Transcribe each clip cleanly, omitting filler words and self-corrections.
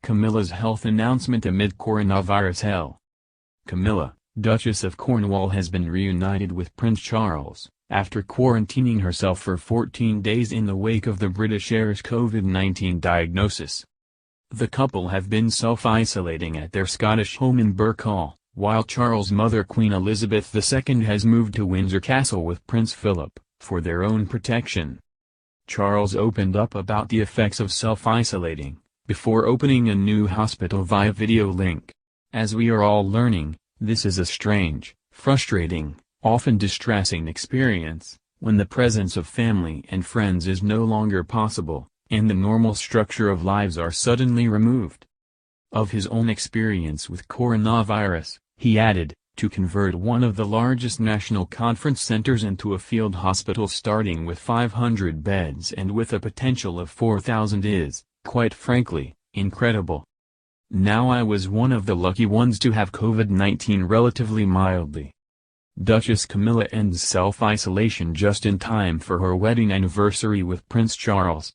Camilla's health announcement amid coronavirus hell. Camilla, Duchess of Cornwall, has been reunited with Prince Charles, after quarantining herself for 14 days in the wake of the British heir's COVID-19 diagnosis. The couple have been self-isolating at their Scottish home in Burkhall, while Charles' mother Queen Elizabeth II has moved to Windsor Castle with Prince Philip, for their own protection. Charles opened up about the effects of self-isolating, before opening a new hospital via video link. As we are all learning, this is a strange, frustrating, often distressing experience, when the presence of family and friends is no longer possible, and the normal structure of lives are suddenly removed. Of his own experience with coronavirus, he added, to convert one of the largest national conference centers into a field hospital starting with 500 beds and with a potential of 4,000 is, quite frankly, incredible. Now I was one of the lucky ones to have COVID-19 relatively mildly. Duchess Camilla ends self-isolation just in time for her wedding anniversary with Prince Charles.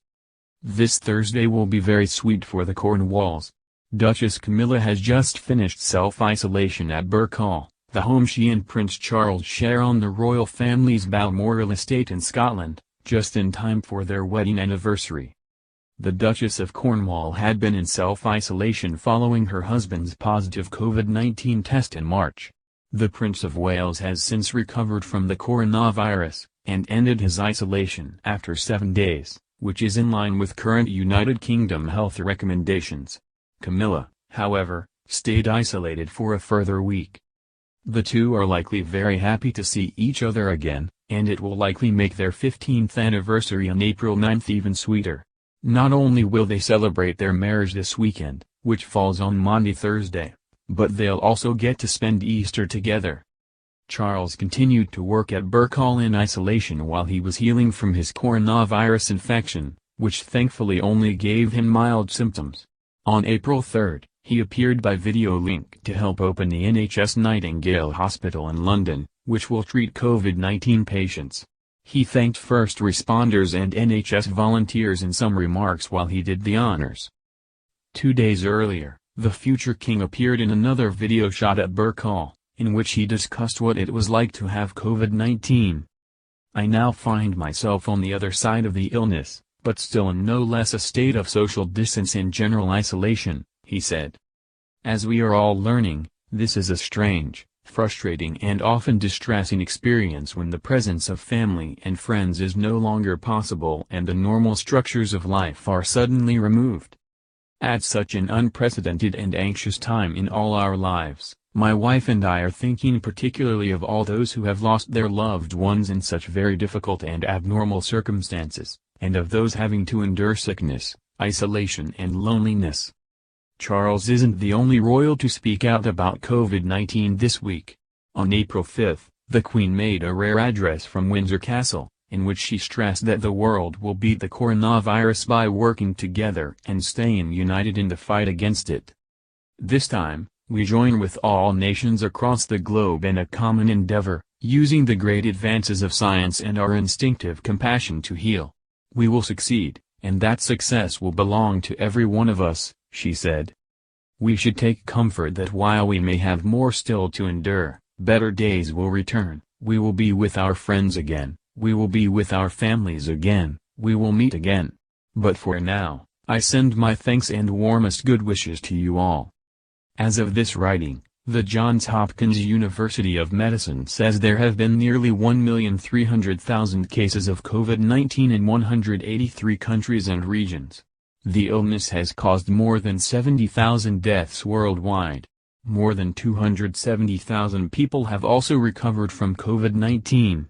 This Thursday will be very sweet for the Cornwalls. Duchess Camilla has just finished self-isolation at Burkhall, the home she and Prince Charles share on the royal family's Balmoral estate in Scotland, just in time for their wedding anniversary. The Duchess of Cornwall had been in self-isolation following her husband's positive COVID-19 test in March. The Prince of Wales has since recovered from the coronavirus, and ended his isolation after 7 days, which is in line with current United Kingdom health recommendations. Camilla, however, stayed isolated for a further week. The two are likely very happy to see each other again, and it will likely make their 15th anniversary on April 9th even sweeter. Not only will they celebrate their marriage this weekend, which falls on Maundy Thursday, but they'll also get to spend Easter together. Charles continued to work at Burkhall in isolation while he was healing from his coronavirus infection, which thankfully only gave him mild symptoms. On April 3, he appeared by video link to help open the NHS Nightingale Hospital in London, which will treat COVID-19 patients. He thanked first responders and NHS volunteers in some remarks while he did the honors. 2 days earlier, the future king appeared in another video shot at Burkhall, in which he discussed what it was like to have COVID-19. "I now find myself on the other side of the illness, but still in no less a state of social distance and general isolation," he said. As we are all learning, this is a strange, frustrating and often distressing experience when the presence of family and friends is no longer possible and the normal structures of life are suddenly removed. At such an unprecedented and anxious time in all our lives, my wife and I are thinking particularly of all those who have lost their loved ones in such very difficult and abnormal circumstances, and of those having to endure sickness, isolation and loneliness. Charles isn't the only royal to speak out about COVID-19 this week. On April 5, the Queen made a rare address from Windsor Castle, in which she stressed that the world will beat the coronavirus by working together and staying united in the fight against it. "This time, we join with all nations across the globe in a common endeavor, using the great advances of science and our instinctive compassion to heal. We will succeed, and that success will belong to every one of us," she said. "We should take comfort that while we may have more still to endure, better days will return, we will be with our friends again, we will be with our families again, we will meet again. But for now, I send my thanks and warmest good wishes to you all." As of this writing, the Johns Hopkins University of Medicine says there have been nearly 1,300,000 cases of COVID-19 in 183 countries and regions. The illness has caused more than 70,000 deaths worldwide. More than 270,000 people have also recovered from COVID-19.